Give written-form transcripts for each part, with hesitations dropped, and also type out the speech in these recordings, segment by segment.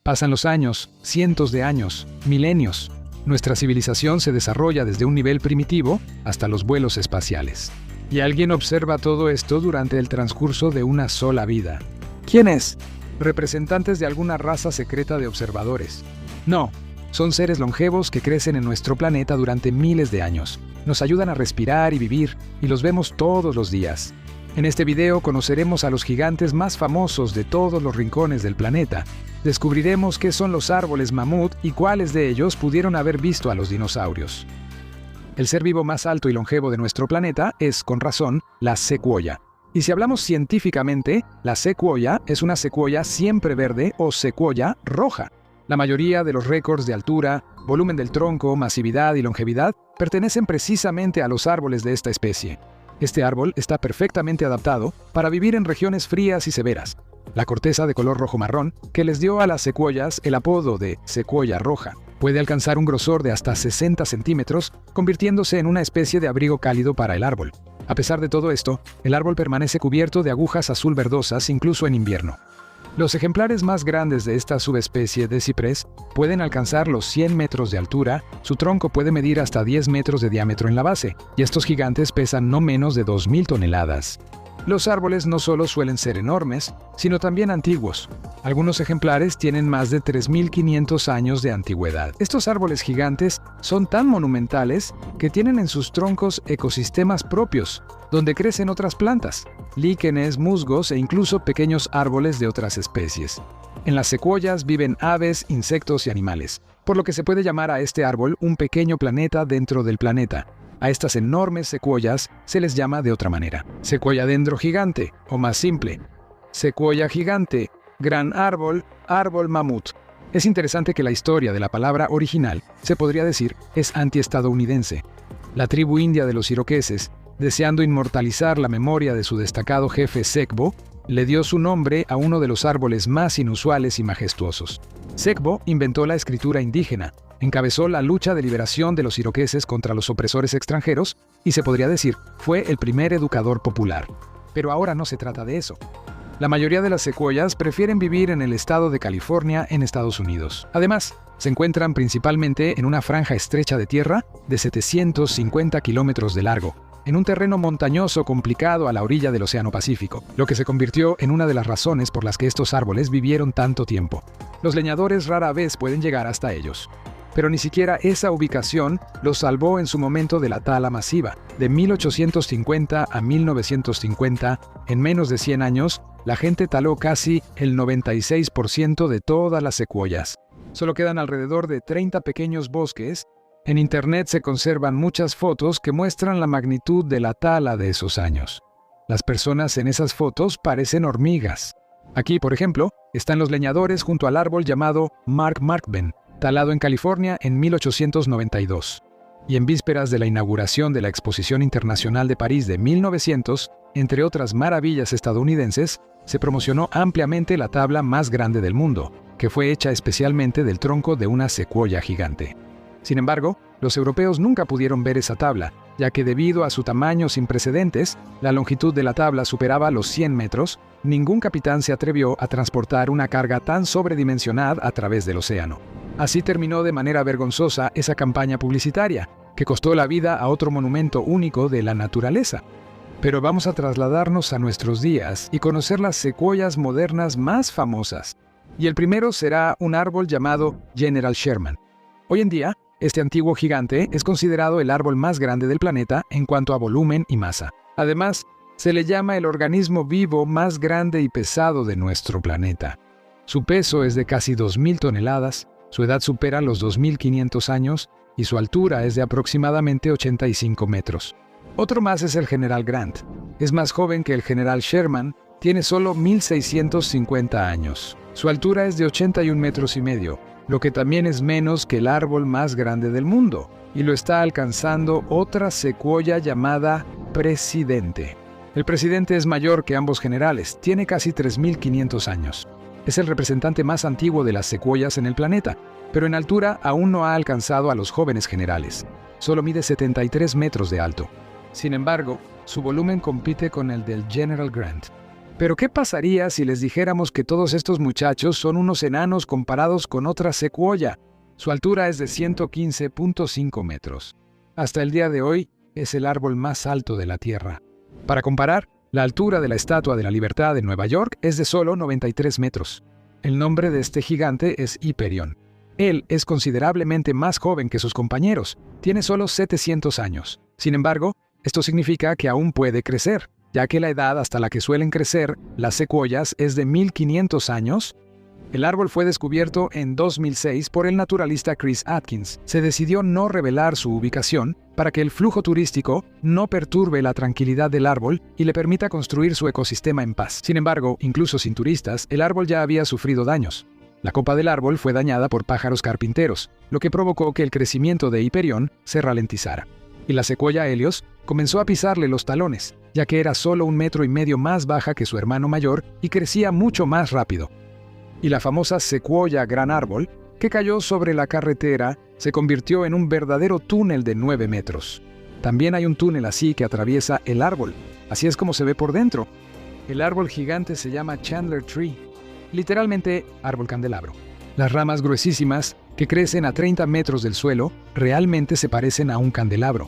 Pasan los años, cientos de años, milenios. Nuestra civilización se desarrolla desde un nivel primitivo hasta los vuelos espaciales. Y alguien observa todo esto durante el transcurso de una sola vida. ¿Quién es? ¿Representantes de alguna raza secreta de observadores? No, son seres longevos que crecen en nuestro planeta durante miles de años. Nos ayudan a respirar y vivir, y los vemos todos los días. En este video conoceremos a los gigantes más famosos de todos los rincones del planeta. Descubriremos qué son los árboles mamut y cuáles de ellos pudieron haber visto a los dinosaurios. El ser vivo más alto y longevo de nuestro planeta es, con razón, la secuoya. Y si hablamos científicamente, la secuoya es una secuoya siempre verde o secuoya roja. La mayoría de los récords de altura, volumen del tronco, masividad y longevidad pertenecen precisamente a los árboles de esta especie. Este árbol está perfectamente adaptado para vivir en regiones frías y severas. La corteza de color rojo-marrón, que les dio a las secuoyas el apodo de secuoya roja, puede alcanzar un grosor de hasta 60 centímetros, convirtiéndose en una especie de abrigo cálido para el árbol. A pesar de todo esto, el árbol permanece cubierto de agujas azul verdosas incluso en invierno. Los ejemplares más grandes de esta subespecie de ciprés pueden alcanzar los 100 metros de altura, su tronco puede medir hasta 10 metros de diámetro en la base, y estos gigantes pesan no menos de 2.000 toneladas. Los árboles no solo suelen ser enormes, sino también antiguos. Algunos ejemplares tienen más de 3.500 años de antigüedad. Estos árboles gigantes son tan monumentales que tienen en sus troncos ecosistemas propios, donde crecen otras plantas, líquenes, musgos e incluso pequeños árboles de otras especies. En las secuoyas viven aves, insectos y animales, por lo que se puede llamar a este árbol un pequeño planeta dentro del planeta. A estas enormes secuoyas se les llama de otra manera: secuoya dendrogigante, o más simple, secuoya gigante, gran árbol, árbol mamut. Es interesante que la historia de la palabra original, se podría decir, es antiestadounidense. La tribu india de los iroqueses, deseando inmortalizar la memoria de su destacado jefe Segbo, le dio su nombre a uno de los árboles más inusuales y majestuosos. Segbo inventó la escritura indígena, encabezó la lucha de liberación de los iroqueses contra los opresores extranjeros y, se podría decir, fue el primer educador popular. Pero ahora no se trata de eso. La mayoría de las secuoyas prefieren vivir en el estado de California, en Estados Unidos. Además, se encuentran principalmente en una franja estrecha de tierra de 750 kilómetros de largo, en un terreno montañoso complicado a la orilla del Océano Pacífico, lo que se convirtió en una de las razones por las que estos árboles vivieron tanto tiempo. Los leñadores rara vez pueden llegar hasta ellos. Pero ni siquiera esa ubicación los salvó en su momento de la tala masiva. De 1850 a 1950, en menos de 100 años, la gente taló casi el 96% de todas las secuoyas. Solo quedan alrededor de 30 pequeños bosques. En Internet se conservan muchas fotos que muestran la magnitud de la tala de esos años. Las personas en esas fotos parecen hormigas. Aquí, por ejemplo, están los leñadores junto al árbol llamado Mark Markben, talado en California en 1892. Y en vísperas de la inauguración de la Exposición Internacional de París de 1900, entre otras maravillas estadounidenses, se promocionó ampliamente la tabla más grande del mundo, que fue hecha especialmente del tronco de una secuoya gigante. Sin embargo, los europeos nunca pudieron ver esa tabla, ya que debido a su tamaño sin precedentes, la longitud de la tabla superaba los 100 metros, ningún capitán se atrevió a transportar una carga tan sobredimensionada a través del océano. Así terminó de manera vergonzosa esa campaña publicitaria, que costó la vida a otro monumento único de la naturaleza. Pero vamos a trasladarnos a nuestros días y conocer las secuoyas modernas más famosas. Y el primero será un árbol llamado General Sherman. Hoy en día, este antiguo gigante es considerado el árbol más grande del planeta en cuanto a volumen y masa. Además, se le llama el organismo vivo más grande y pesado de nuestro planeta. Su peso es de casi 2.000 toneladas, su edad supera los 2.500 años y su altura es de aproximadamente 85 metros. Otro más es el General Grant. Es más joven que el General Sherman, tiene solo 1.650 años. Su altura es de 81 metros y medio, lo que también es menos que el árbol más grande del mundo, y lo está alcanzando otra secuoya llamada Presidente. El Presidente es mayor que ambos generales, tiene casi 3.500 años. Es el representante más antiguo de las secuoyas en el planeta, pero en altura aún no ha alcanzado a los jóvenes generales. Solo mide 73 metros de alto. Sin embargo, su volumen compite con el del General Grant. Pero ¿qué pasaría si les dijéramos que todos estos muchachos son unos enanos comparados con otra secuoya? Su altura es de 115.5 metros. Hasta el día de hoy es el árbol más alto de la Tierra. Para comparar, la altura de la Estatua de la Libertad en Nueva York es de solo 93 metros. El nombre de este gigante es Hiperión. Él es considerablemente más joven que sus compañeros. Tiene solo 700 años. Sin embargo, esto significa que aún puede crecer, ya que la edad hasta la que suelen crecer las secuoyas es de 1500 años. El árbol fue descubierto en 2006 por el naturalista Chris Atkins. Se decidió no revelar su ubicación para que el flujo turístico no perturbe la tranquilidad del árbol y le permita construir su ecosistema en paz. Sin embargo, incluso sin turistas, el árbol ya había sufrido daños. La copa del árbol fue dañada por pájaros carpinteros, lo que provocó que el crecimiento de Hiperión se ralentizara. Y la secuoya Helios comenzó a pisarle los talones, ya que era solo 1,5 metros más baja que su hermano mayor y crecía mucho más rápido. Y la famosa secuoya Gran Árbol, que cayó sobre la carretera, se convirtió en un verdadero túnel de 9 metros. También hay un túnel así que atraviesa el árbol. Así es como se ve por dentro. El árbol gigante se llama Chandler Tree, literalmente árbol candelabro. Las ramas gruesísimas, que crecen a 30 metros del suelo, realmente se parecen a un candelabro.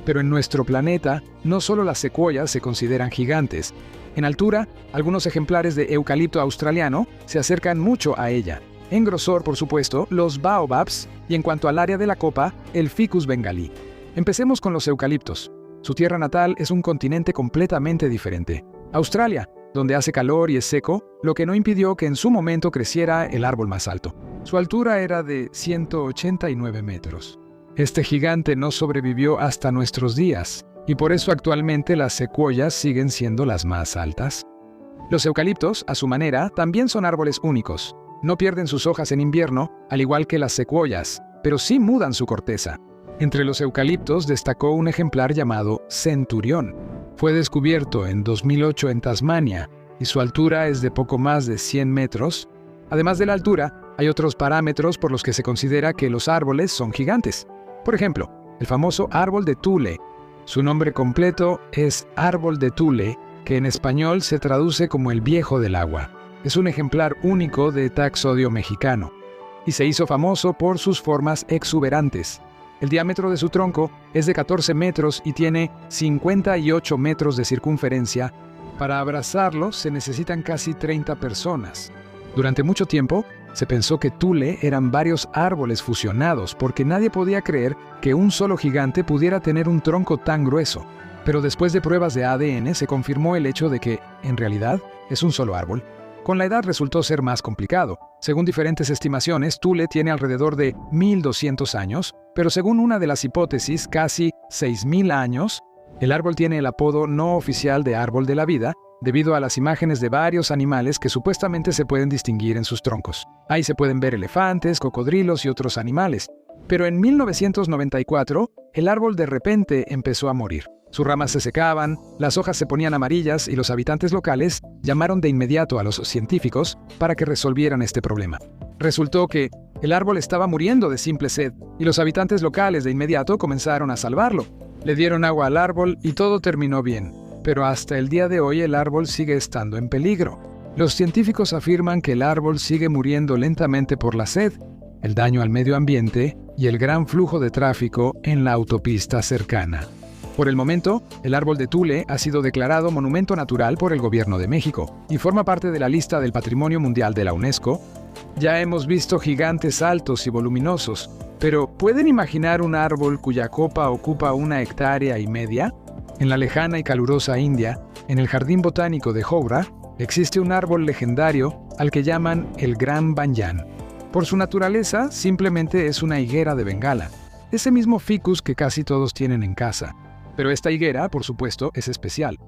Pero en nuestro planeta, no solo las secuoyas se consideran gigantes. En altura, algunos ejemplares de eucalipto australiano se acercan mucho a ella. En grosor, por supuesto, los baobabs, y en cuanto al área de la copa, el ficus bengalí. Empecemos con los eucaliptos. Su tierra natal es un continente completamente diferente. Australia, donde hace calor y es seco, lo que no impidió que en su momento creciera el árbol más alto. Su altura era de 189 metros. Este gigante no sobrevivió hasta nuestros días, y por eso actualmente las secuoyas siguen siendo las más altas. Los eucaliptos, a su manera, también son árboles únicos. No pierden sus hojas en invierno, al igual que las secuoyas, pero sí mudan su corteza. Entre los eucaliptos destacó un ejemplar llamado Centurión. Fue descubierto en 2008 en Tasmania, y su altura es de poco más de 100 metros. Además de la altura, hay otros parámetros por los que se considera que los árboles son gigantes. Por ejemplo, el famoso árbol de Thule. Su nombre completo es árbol de Thule, que en español se traduce como el viejo del agua. Es un ejemplar único de Taxodio mexicano, y se hizo famoso por sus formas exuberantes. El diámetro de su tronco es de 14 metros y tiene 58 metros de circunferencia. Para abrazarlo se necesitan casi 30 personas. Durante mucho tiempo, se pensó que Thule eran varios árboles fusionados porque nadie podía creer que un solo gigante pudiera tener un tronco tan grueso. Pero después de pruebas de ADN se confirmó el hecho de que, en realidad, es un solo árbol. Con la edad resultó ser más complicado. Según diferentes estimaciones, Thule tiene alrededor de 1,200 años, pero según una de las hipótesis, casi 6,000 años. El árbol tiene el apodo no oficial de árbol de la vida, debido a las imágenes de varios animales que supuestamente se pueden distinguir en sus troncos. Ahí se pueden ver elefantes, cocodrilos y otros animales. Pero en 1994, el árbol de repente empezó a morir. Sus ramas se secaban, las hojas se ponían amarillas y los habitantes locales llamaron de inmediato a los científicos para que resolvieran este problema. Resultó que el árbol estaba muriendo de simple sed y los habitantes locales de inmediato comenzaron a salvarlo. Le dieron agua al árbol y todo terminó bien. Pero hasta el día de hoy el árbol sigue estando en peligro. Los científicos afirman que el árbol sigue muriendo lentamente por la sed, el daño al medio ambiente y el gran flujo de tráfico en la autopista cercana. Por el momento, el árbol de Thule ha sido declarado Monumento Natural por el Gobierno de México y forma parte de la lista del Patrimonio Mundial de la UNESCO. Ya hemos visto gigantes altos y voluminosos, pero ¿pueden imaginar un árbol cuya copa ocupa 1,5 hectáreas? En la lejana y calurosa India, en el Jardín Botánico de Howrah, existe un árbol legendario al que llaman el Gran Banyan. Por su naturaleza, simplemente es una higuera de Bengala, ese mismo ficus que casi todos tienen en casa. Pero esta higuera, por supuesto, es especial.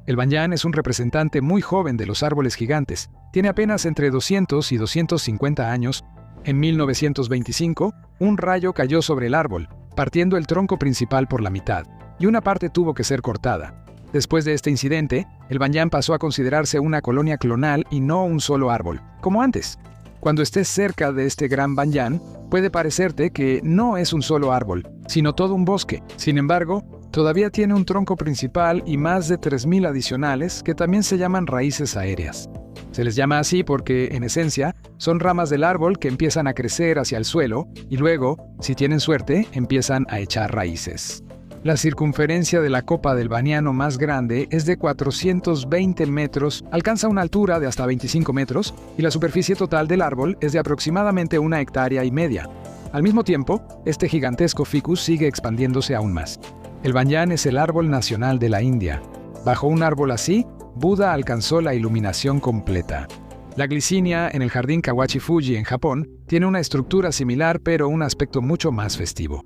El banyan es un representante muy joven de los árboles gigantes. Tiene apenas entre 200 y 250 años. En 1925, un rayo cayó sobre el árbol, partiendo el tronco principal por la mitad, y una parte tuvo que ser cortada. Después de este incidente, el banyan pasó a considerarse una colonia clonal y no un solo árbol, como antes. Cuando estés cerca de este gran banyan, puede parecerte que no es un solo árbol, sino todo un bosque. Sin embargo, Todavía tiene un tronco principal y más de 3.000 adicionales que también se llaman raíces aéreas. Se les llama así porque, en esencia, son ramas del árbol que empiezan a crecer hacia el suelo y luego, si tienen suerte, empiezan a echar raíces. La circunferencia de la copa del baniano más grande es de 420 metros, alcanza una altura de hasta 25 metros y la superficie total del árbol es de aproximadamente 1,5 hectáreas. Al mismo tiempo, este gigantesco ficus sigue expandiéndose aún más. El banyan es el árbol nacional de la India. Bajo un árbol así, Buda alcanzó la iluminación completa. La glicinia en el jardín Kawachi-Fuji en Japón tiene una estructura similar pero un aspecto mucho más festivo.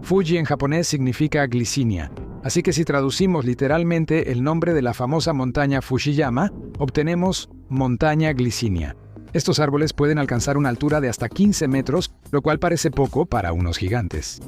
Fuji en japonés significa glicinia, así que si traducimos literalmente el nombre de la famosa montaña Fushiyama, obtenemos montaña glicinia. Estos árboles pueden alcanzar una altura de hasta 15 metros, lo cual parece poco para unos gigantes.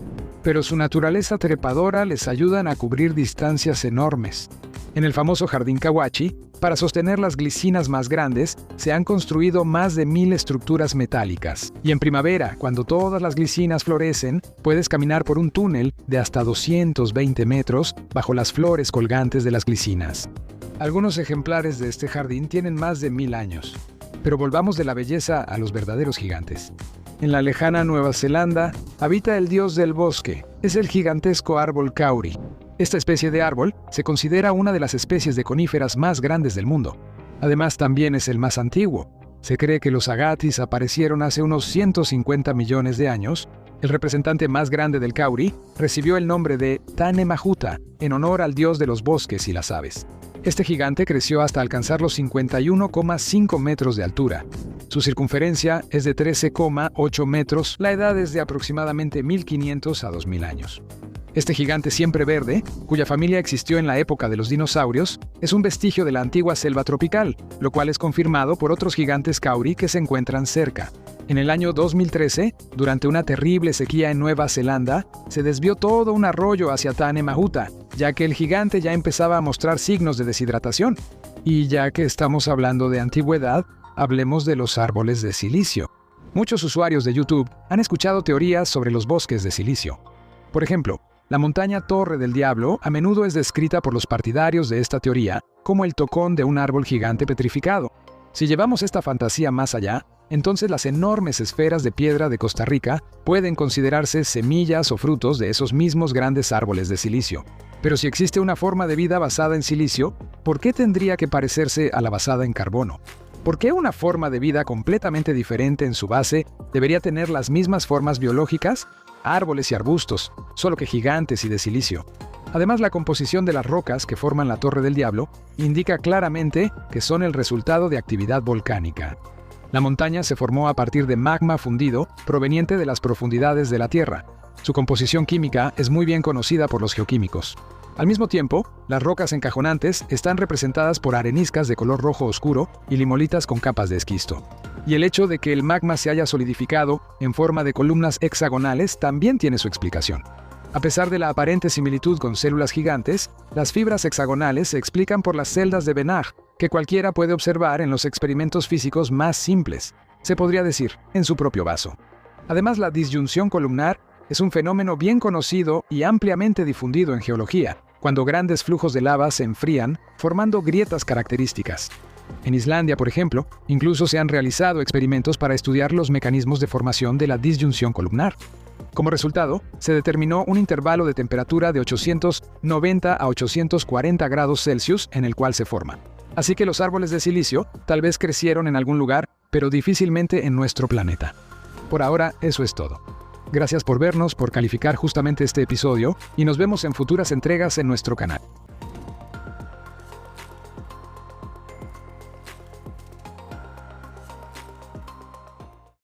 Pero su naturaleza trepadora les ayudan a cubrir distancias enormes. En el famoso jardín Kawachi, para sostener las glicinas más grandes, se han construido más de 1,000 estructuras metálicas. Y en primavera, cuando todas las glicinas florecen, puedes caminar por un túnel de hasta 220 metros bajo las flores colgantes de las glicinas. Algunos ejemplares de este jardín tienen más de 1,000 años. Pero volvamos de la belleza a los verdaderos gigantes. En la lejana Nueva Zelanda habita el dios del bosque. Es el gigantesco árbol kauri. Esta especie de árbol se considera una de las especies de coníferas más grandes del mundo. Además, también es el más antiguo. Se cree que los agatis aparecieron hace unos 150 millones de años. El representante más grande del kauri recibió el nombre de Tane Mahuta, en honor al dios de los bosques y las aves. Este gigante creció hasta alcanzar los 51,5 metros de altura. Su circunferencia es de 13,8 metros, la edad es de aproximadamente 1,500 a 2,000 años. Este gigante siempre verde, cuya familia existió en la época de los dinosaurios, es un vestigio de la antigua selva tropical, lo cual es confirmado por otros gigantes kauri que se encuentran cerca. En el año 2013, durante una terrible sequía en Nueva Zelanda, se desvió todo un arroyo hacia Tane Mahuta, ya que el gigante ya empezaba a mostrar signos de deshidratación. Y ya que estamos hablando de antigüedad, hablemos de los árboles de silicio. Muchos usuarios de YouTube han escuchado teorías sobre los bosques de silicio. Por ejemplo, la montaña Torre del Diablo a menudo es descrita por los partidarios de esta teoría como el tocón de un árbol gigante petrificado. Si llevamos esta fantasía más allá, entonces las enormes esferas de piedra de Costa Rica pueden considerarse semillas o frutos de esos mismos grandes árboles de silicio. Pero si existe una forma de vida basada en silicio, ¿por qué tendría que parecerse a la basada en carbono? ¿Por qué una forma de vida completamente diferente en su base debería tener las mismas formas biológicas? Árboles y arbustos, solo que gigantes y de silicio. Además, la composición de las rocas que forman la Torre del Diablo indica claramente que son el resultado de actividad volcánica. La montaña se formó a partir de magma fundido proveniente de las profundidades de la Tierra. Su composición química es muy bien conocida por los geoquímicos. Al mismo tiempo, las rocas encajonantes están representadas por areniscas de color rojo oscuro y limolitas con capas de esquisto. Y el hecho de que el magma se haya solidificado en forma de columnas hexagonales también tiene su explicación. A pesar de la aparente similitud con células gigantes, las fibras hexagonales se explican por las celdas de Banach, que cualquiera puede observar en los experimentos físicos más simples, se podría decir, en su propio vaso. Además, la disyunción columnar es un fenómeno bien conocido y ampliamente difundido en geología, cuando grandes flujos de lava se enfrían, formando grietas características. En Islandia, por ejemplo, incluso se han realizado experimentos para estudiar los mecanismos de formación de la disyunción columnar. Como resultado, se determinó un intervalo de temperatura de 890 a 840 grados Celsius en el cual se forma. Así que los árboles de silicio tal vez crecieron en algún lugar, pero difícilmente en nuestro planeta. Por ahora, eso es todo. Gracias por vernos, por calificar justamente este episodio, y nos vemos en futuras entregas en nuestro canal.